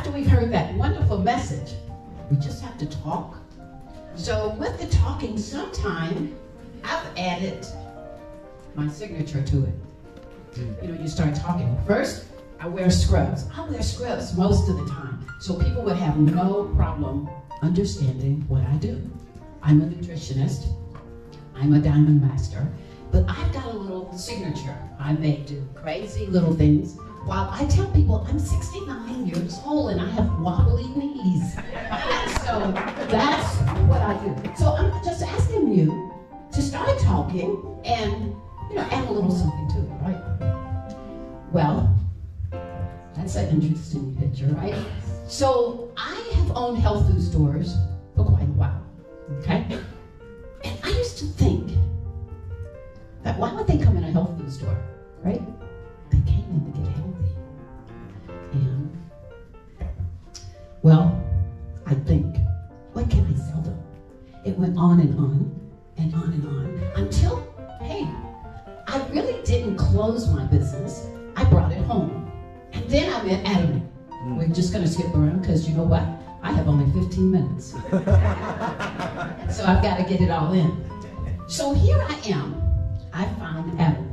after we've heard that wonderful message, we just have to talk. So with the talking, sometime I've added my signature to it. You know, you start talking. First, I wear scrubs. I wear scrubs most of the time, so people would have no problem understanding what I do. I'm a nutritionist. I'm a Diamond master, but I've got a little signature. I may do crazy little things. While I tell people I'm 69 years old and I have wobbly knees. So that's what I do. So I'm just asking you to start talking and, you know, add a little something to it, right? Well, that's an interesting picture, right? So I have owned health food stores for quite a while, okay? And I used to think that why would they come in a health food store, right? They came in to get healthy. And, well, I think, what can I sell them? It went on and on and on and on until, hey, I really didn't close my business. I brought it home. And then I met Atomy. We're just gonna skip around because you know what? I have only 15 minutes. So I've got to get it all in. So here I am. I found Atomy.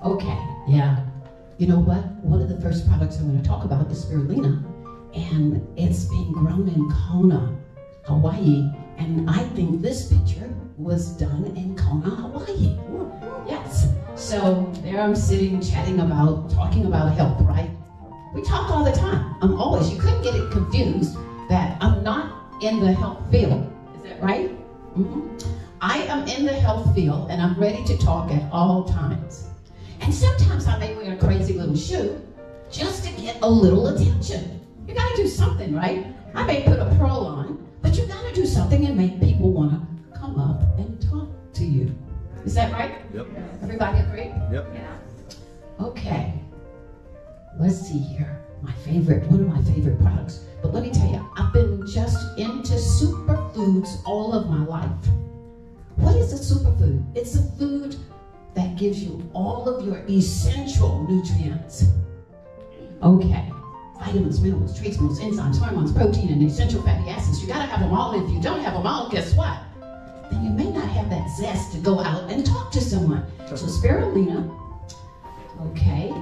Okay, yeah. You know what? One of the first products I'm going to talk about is Spirulina. And it's being grown in Kona, Hawaii. And I think this picture was done in Kona, Hawaii. Yes. So there I'm sitting, chatting about, talking about health, right? We talk all the time. You couldn't get it confused that I'm not in the health field. Is that right? I am in the health field and I'm ready to talk at all times. And sometimes I may wear a crazy little shoe just to get a little attention. You gotta do something, right? I may put a pearl on, but you gotta do something and make people wanna come up and talk to you. Is that right? Yep. Everybody agree? Yep. Yeah. Okay. Let's see here. One of my favorite products. But let me tell you, I've been just into superfoods all of my life. What is a superfood? It's a food that gives you all of your essential nutrients. Okay. Vitamins, minerals, trace minerals, enzymes, hormones, protein, and essential fatty acids. You gotta have them all. If you don't have them all, guess what? Then you may not have that zest to go out and talk to someone. So Spirulina, okay.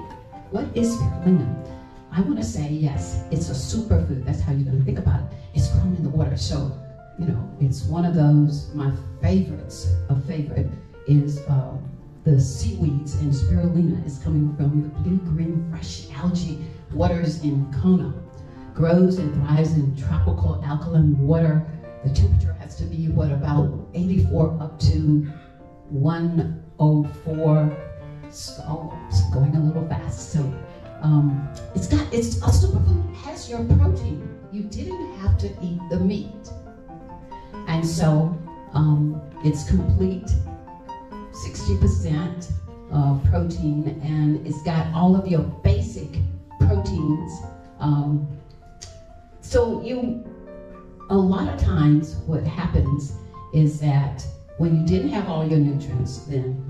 What is Spirulina? I want to say, yes, it's a superfood. That's how you're going to think about it. It's grown in the water. So, you know, it's one of those, my favorites, a favorite is the seaweeds, and Spirulina is coming from the blue-green fresh algae waters in Kona. Grows and thrives in tropical alkaline water. The temperature has to be, what, about 84 up to 104. So it's going a little fast. So it's a superfood. It has your protein. You didn't have to eat the meat. And so it's complete, 60% protein, and it's got all of your basic proteins. A lot of times what happens is that when you didn't have all your nutrients, then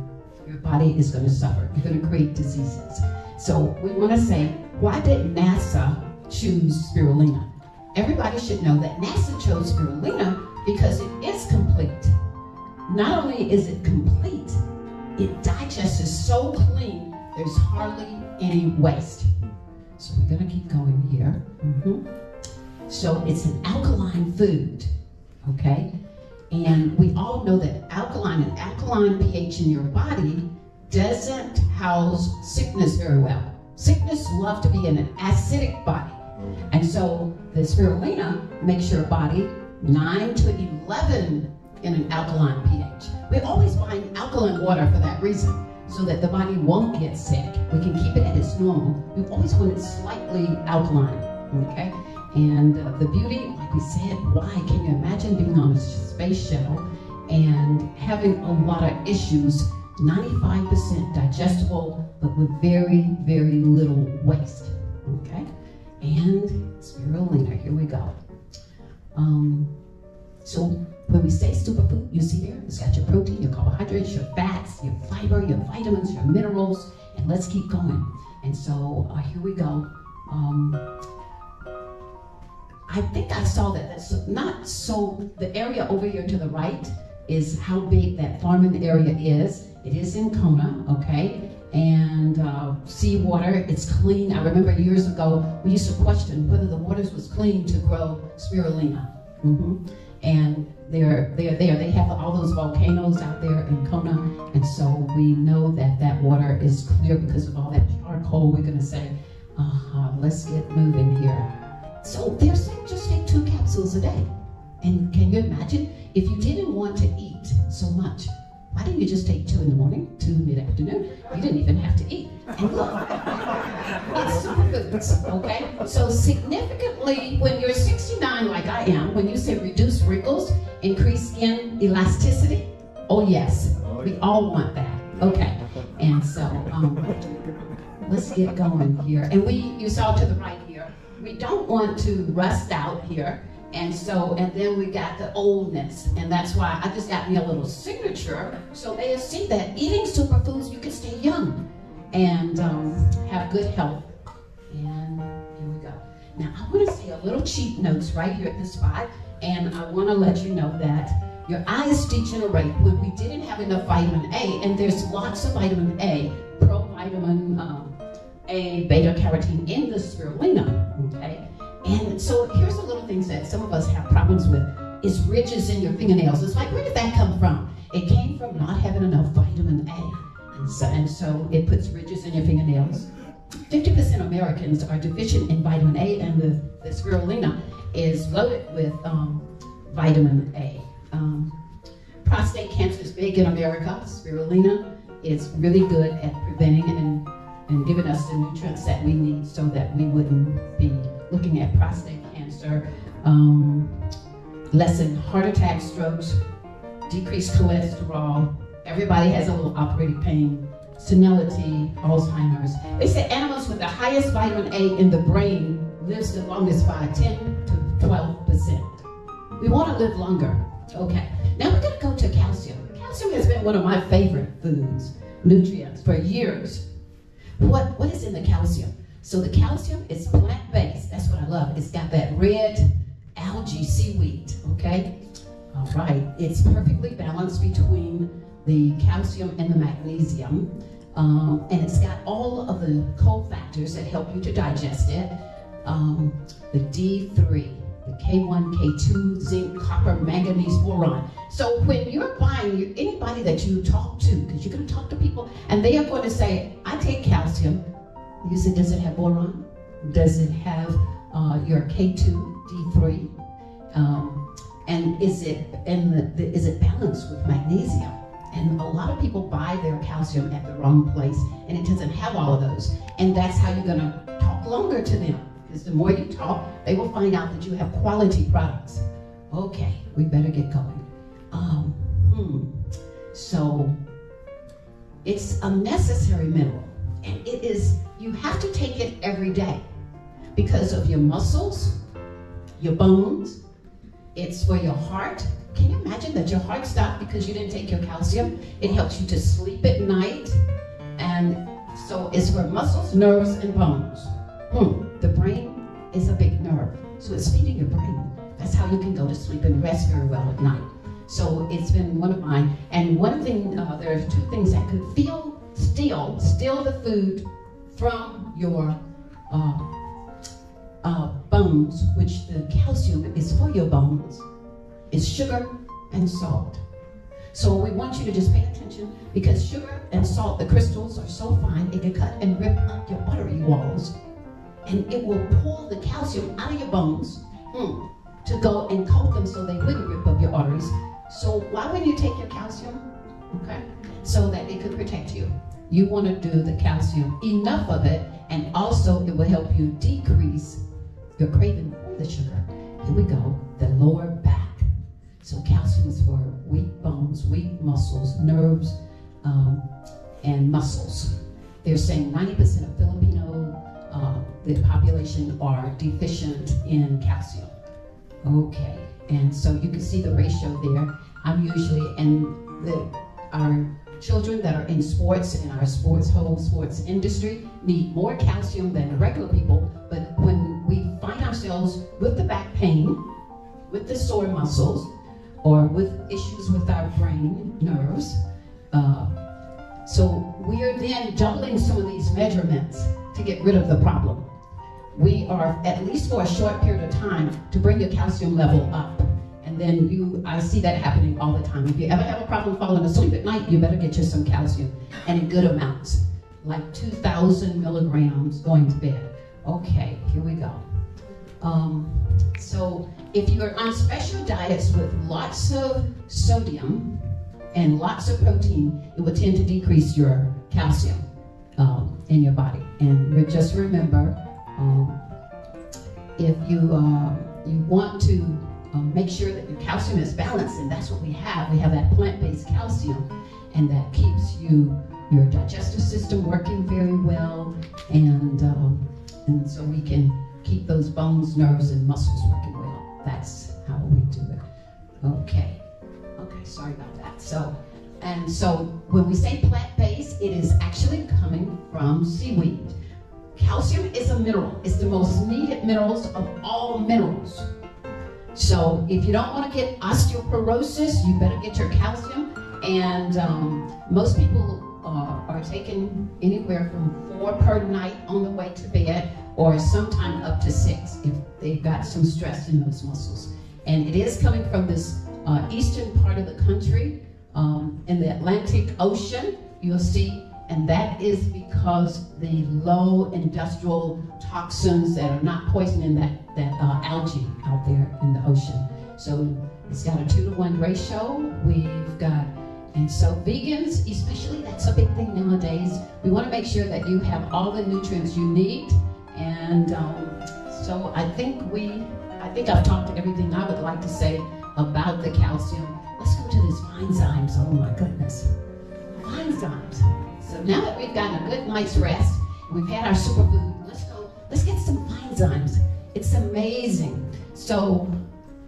your body is going to suffer. You're going to create diseases. So we want to say, why did NASA choose Spirulina? Everybody should know that NASA chose Spirulina because it is complete. Not only is it complete, it digests so clean, there's hardly any waste. So we're going to keep going here. So it's an alkaline food, okay? And we all know that an alkaline pH in your body doesn't house sickness very well. Sickness loves to be in an acidic body. And so the Spirulina makes your body 9 to 11 in an alkaline pH. We always find alkaline water for that reason, so that the body won't get sick. We can keep it at its normal. We always want it slightly alkaline, okay? And the beauty, like we said, why? Can you imagine being on a space shuttle and having a lot of issues, 95% digestible, but with very, very little waste, okay? And Spirulina, here we go. So when we say superfood, you see there, it's got your protein, your carbohydrates, your fats, your fiber, your vitamins, your minerals, and let's keep going. And so here we go. I think I saw that. That's not so, the area over here to the right is how big that farming area is. It is in Kona, okay? And seawater, it's clean. I remember years ago, we used to question whether the waters was clean to grow spirulina. And they're there. They have all those volcanoes out there in Kona. And so we know that that water is clear because of all that charcoal. We're gonna say, let's get moving here. So they're saying just take 2 capsules a day. And can you imagine if you didn't want to eat so much? Why didn't you just take 2 in the morning, 2 mid-afternoon? You didn't even have to eat. And look, it's superfoods, okay? So significantly, when you're 69 like I am, when you say reduce wrinkles, increase skin elasticity, oh yes, we all want that, okay? And so, let's get going here. And you saw to the right here, we don't want to rust out here. And then we got the oldness, and that's why I just got me a little signature so they'll see that eating superfoods, you can stay young and have good health. And here we go. Now I want to say a little cheat notes right here at this spot, and I want to let you know that your eyes degenerate when we didn't have enough vitamin A, and there's lots of vitamin A, provitamin A, beta carotene in the spirulina, okay? And so here's the little things that some of us have problems with, is ridges in your fingernails. It's like, where did that come from? It came from not having enough vitamin A. And so it puts ridges in your fingernails. 50% of Americans are deficient in vitamin A, and the spirulina is loaded with vitamin A. Prostate cancer is big in America. Spirulina is really good at preventing and giving us the nutrients that we need so that we wouldn't be looking at prostate cancer, lessen heart attacks, strokes, decreased cholesterol. Everybody has a little operating pain, senility, Alzheimer's. They say animals with the highest vitamin A in the brain lives the longest by 10 to 12%. We want to live longer. Okay, now we're going to go to calcium. Calcium has been one of my favorite foods, nutrients, for years. What is in the calcium? So the calcium is plant-based. That's what I love. It's got that red algae seaweed, okay? All right. It's perfectly balanced between the calcium and the magnesium. And it's got all of the cofactors that help you to digest it. The D3, the K1, K2, zinc, copper, manganese, boron. So when you're buying, anybody that you talk to, because you're going to talk to people, and they are going to say, I take calcium. You said, does it have boron? Does it have your K2, D3? And is it balanced with magnesium? And a lot of people buy their calcium at the wrong place, and it doesn't have all of those. And that's how you're going to talk longer to them. Because the more you talk, they will find out that you have quality products. Okay, we better get going. So it's a necessary mineral, and it is, you have to take it every day because of your muscles, your bones. It's for your heart. Can you imagine that your heart stopped because you didn't take your calcium? It helps you to sleep at night. And so it's for muscles, nerves, and bones. The brain is a big nerve, so it's feeding your brain. That's how you can go to sleep and rest very well at night. So it's been one of mine. And one thing, there are 2 things that could steal the food from your bones, which the calcium is for your bones, is sugar and salt. So we want you to just pay attention, because sugar and salt, the crystals are so fine, it can cut and rip up your artery walls, and it will pull the calcium out of your bones to go and coat them so they wouldn't rip up your arteries. So why would you take your calcium? Okay, so that it could protect you. You want to do the calcium, enough of it, and also it will help you decrease your craving for the sugar. Here we go, the lower back. So calcium is for weak bones, weak muscles, nerves, and muscles. They're saying 90% of Filipino, the population are deficient in calcium. Okay, and so you can see the ratio there. I'm usually, our children that are in sports, in our whole sports industry, need more calcium than regular people, but when we find ourselves ourselves with the back pain, with the sore muscles, or with issues with our brain, nerves. So we are then doubling some of these measurements to get rid of the problem. We are, at least for a short period of time, to bring your calcium level up. And then I see that happening all the time. If you ever have a problem falling asleep at night, you better get you some calcium, and in good amounts, like 2,000 milligrams going to bed. Okay, here we go. So if you're on special diets with lots of sodium and lots of protein, it will tend to decrease your calcium in your body. And just remember, if you want to make sure that your calcium is balanced, and that's what we have. We have that plant-based calcium, and that keeps your digestive system working very well, and so we can keep those bones, nerves, and muscles working well. That's how we do it. Okay, sorry about that. So when we say plant-based, it is actually coming from seaweed. Calcium is a mineral. It's the most needed minerals of all minerals. So if you don't want to get osteoporosis, you better get your calcium. And most people are taking anywhere from 4 per night on the way to bed, or sometime up to 6 if they've got some stress in those muscles. And it is coming from this eastern part of the country, in the Atlantic Ocean, you'll see. And that is because the low industrial toxins that are not poisoning that algae out there in the ocean. So it's got a 2-to-1 ratio. We've got, and so vegans, especially, that's a big thing nowadays. We want to make sure that you have all the nutrients you need. And so I think I've talked to everything I would like to say about the calcium. Let's go to this Finezymes. Oh my goodness, Finezymes. So now that we've gotten a good night's rest, and we've had our superfood, let's get some Finezymes. It's amazing. So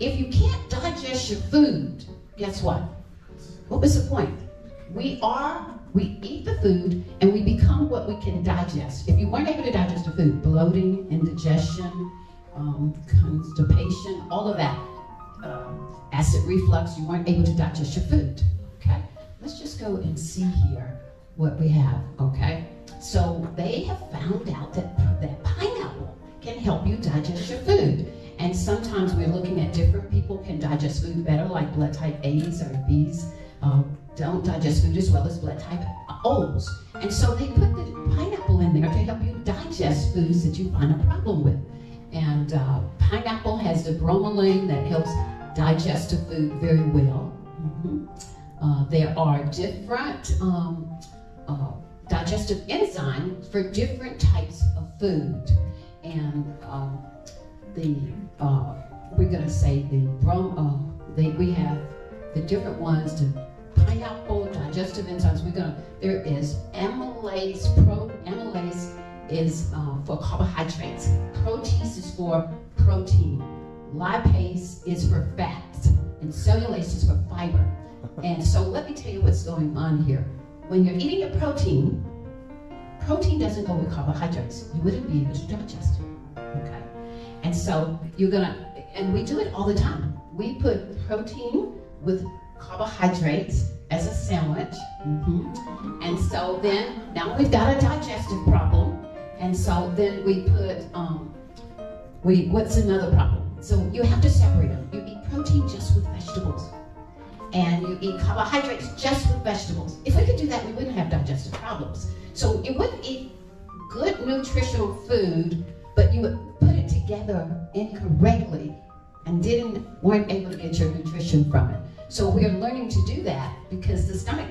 if you can't digest your food, guess what? What was the point? We eat the food and we become what we can digest. If you weren't able to digest the food, bloating, indigestion, constipation, all of that, acid reflux, you weren't able to digest your food, okay? Let's just go and see here what we have, okay? So they have found out that pineapple can help you digest your food. And sometimes we're looking at different people can digest food better, like blood type A's or B's don't digest food as well as blood type O's. And so they put the pineapple in there to help you digest foods that you find a problem with. And pineapple has the bromelain that helps digest the food very well. There are different digestive enzymes for different types of food. And we're going to say we have the different ones, the pineapple digestive enzymes. There is amylase. Amylase is for carbohydrates. Protease is for protein. Lipase is for fats. And cellulase is for fiber. And so let me tell you what's going on here. When you're eating a protein doesn't go with carbohydrates. You wouldn't be able to digest it, okay? And so and we do it all the time. We put protein with carbohydrates as a sandwich. And so then, now we've got a digestive problem. And so then we put, what's another problem? So you have to separate them. You eat protein just with vegetables. And you eat carbohydrates just with vegetables. If we could do that, we wouldn't have digestive problems. So you wouldn't eat good nutritional food, but you would put it together incorrectly and weren't able to get your nutrition from it. So we're learning to do that because the stomach,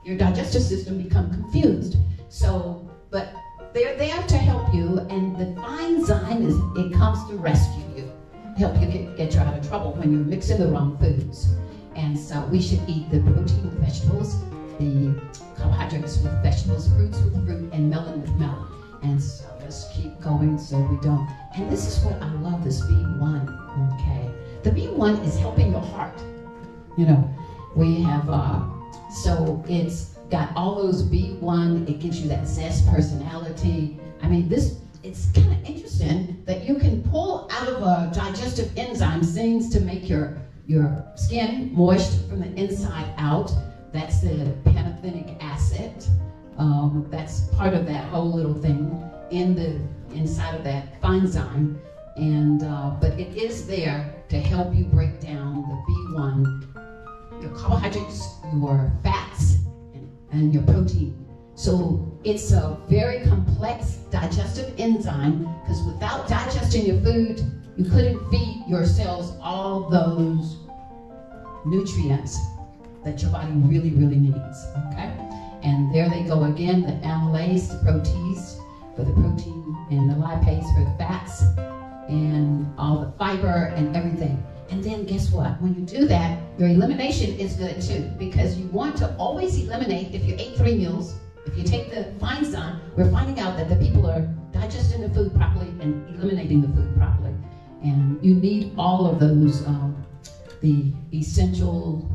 your digestive system become confused. So, but they're there to help you, and the Finezyme it comes to rescue you, help you get you out of trouble when you're mixing the wrong foods. And so we should eat the protein with vegetables, the carbohydrates with vegetables, fruits with fruit, and melon with melon. And so let's keep going so we don't. And this is what I love, this B1, okay? The B1 is helping your heart. You know, we have, so it's got all those B1, it gives you that zest personality. I mean, it's kind of interesting that you can pull out of moist from the inside out. That's the pantothenic acid. That's part of that whole little thing inside of that Finezyme. And but it is there to help you break down the B1, your carbohydrates, your fats, and your protein. So it's a very complex digestive enzyme, because without digesting your food, you couldn't feed your cells all those nutrients that your body really, really needs, okay? And there they go again, the amylase, the protease for the protein, and the lipase for the fats, and all the fiber and everything. And then guess what? When you do that, your elimination is good too, because you want to always eliminate. If you ate 3 meals, if you take the Finezyme, we're finding out that the people are digesting the food properly and eliminating the food properly. And you need all of those, the essential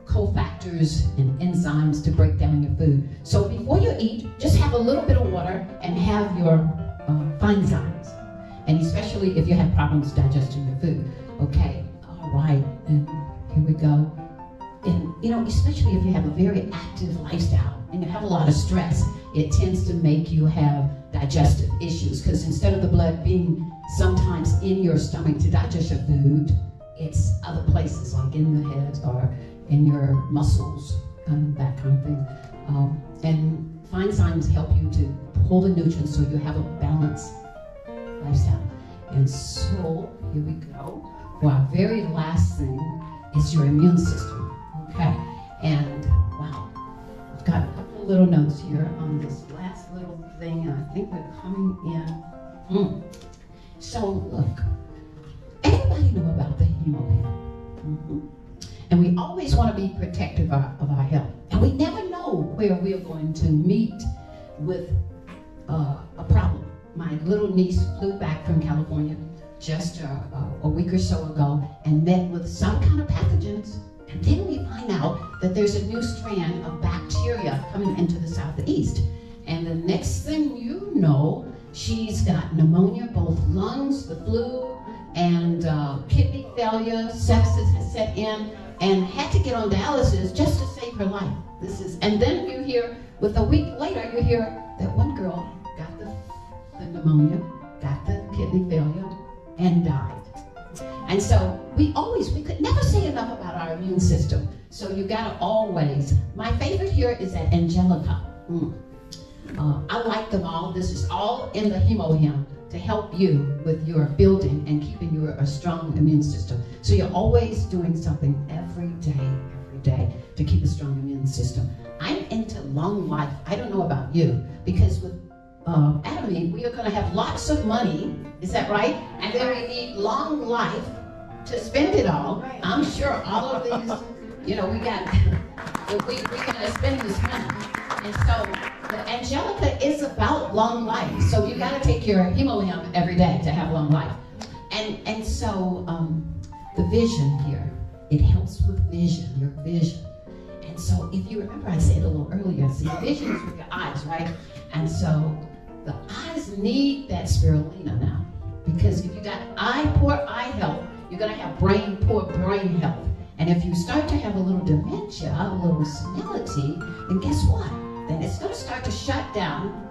cofactors and enzymes to break down your food. So before you eat, just have a little bit of water and have your Finezymes. And especially if you have problems digesting your food. Okay, all right, and here we go. And you know, especially if you have a very active lifestyle and you have a lot of stress, it tends to make you have digestive issues, because instead of the blood being sometimes in your stomach to digest your food, it's other places like in the head or in your muscles, that kind of thing. And Finezymes help you to pull the nutrients so you have a balanced lifestyle. And so here we go. Well, our very last thing is your immune system. Okay, and wow, I've got a couple of little notes here on this last little thing, and I think we're coming in. So look, everybody know about the HemoHIM. And we always want to be protective of our health. And we never know where we're going to meet with a problem. My little niece flew back from California just a week or so ago and met with some kind of pathogens. And then we find out that there's a new strand of bacteria coming into the southeast. And the next thing you know, she's got pneumonia, both lungs, the flu, and kidney failure, sepsis has set in, and had to get on dialysis just to save her life. And then you hear, with a week later, you hear that one girl got the pneumonia, got the kidney failure, and died. And so we could never say enough about our immune system. So you gotta always, my favorite here is that Angelica. I like them all. This is all in the HemoHIM to help you with your building and keeping a strong immune system. So you're always doing something every day to keep a strong immune system. I'm into long life. I don't know about you, because with Atomy, we are going to have lots of money, is that right? And then we need long life to spend it all. I'm sure all of these, you know, we're going to spend this money. And so the Angelica is about long life. So you got to take your HemoHIM every day to have long life. And so the vision here, it helps with vision, your vision. And so if you remember, I said a little earlier, see, vision is with your eyes, right? And so the eyes need that spirulina now, because if you got poor eye health, you're going to have poor brain health. And if you start to have a little dementia, a little senility, then guess what? Then it's going to start to shut down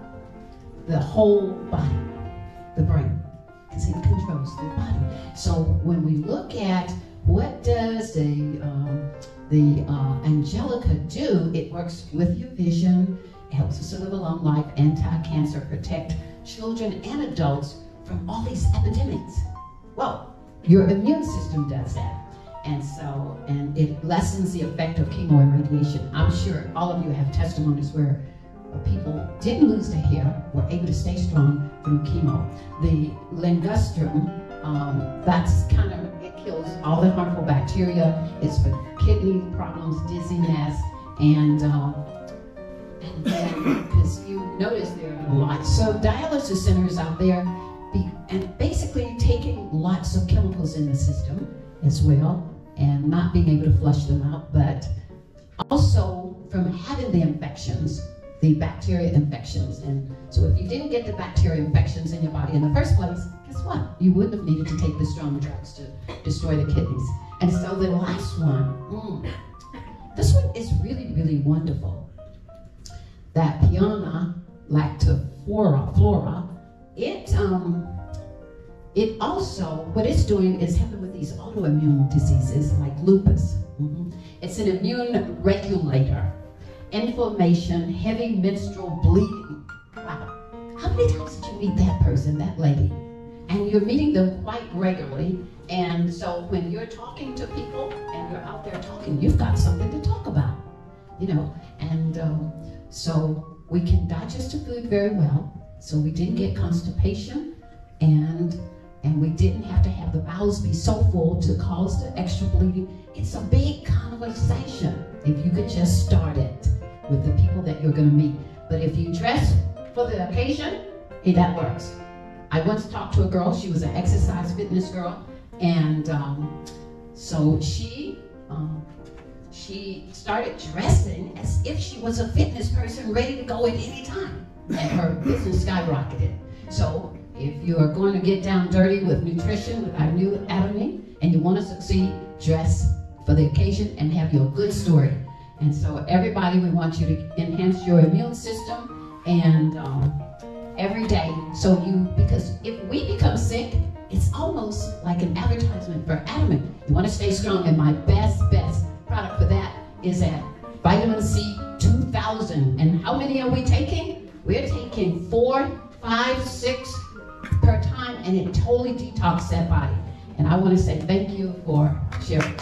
the whole body, the brain, because it controls the body. So when we look at what does the Angelica do, it works with your vision, helps us to live a long life, anti-cancer, protect children and adults from all these epidemics. Well, your immune system does that. And it lessens the effect of chemo and radiation. I'm sure all of you have testimonies where people didn't lose their hair, were able to stay strong through chemo. The lingustrum, that's kind of, it kills all the harmful bacteria. It's for kidney problems, dizziness, and then, because you notice there are lots of dialysis centers out there, and basically taking lots of chemicals in the system as well, and not being able to flush them out, but also from having the infections, the bacteria infections. And so if you didn't get the bacteria infections in your body in the first place, guess what? You wouldn't have needed to take the strong drugs to destroy the kidneys. And so the last one, this one is really, really wonderful. That Piana lactiflora, it also, what it's doing is helping with these autoimmune diseases like lupus. It's an immune regulator, inflammation, heavy menstrual bleeding. Wow. How many times did you meet that person, that lady? And you're meeting them quite regularly. And so when you're talking to people and you're out there talking, you've got something to talk about, you know. And so we can digest the food very well. So we didn't get constipation, and we didn't have to have the bowels be so full to cause the extra bleeding. It's a big conversation if you could just start it with the people that you're gonna meet. But if you dress for the occasion, hey, that works. I once talked to a girl, she was an exercise fitness girl, and so she started dressing as if she was a fitness person ready to go at any time, and her business skyrocketed. So if you are going to get down dirty with nutrition with our new Atomy, and you want to succeed, dress for the occasion and have your good story. And so everybody, we want you to enhance your immune system, and every day, because if we become sick, it's almost like an advertisement for Atomy. You want to stay strong, and my best product for that is that vitamin C 2000. And how many are we taking? We're taking 4, 5, 6 per time, and it totally detoxes that body. And I want to say thank you for sharing.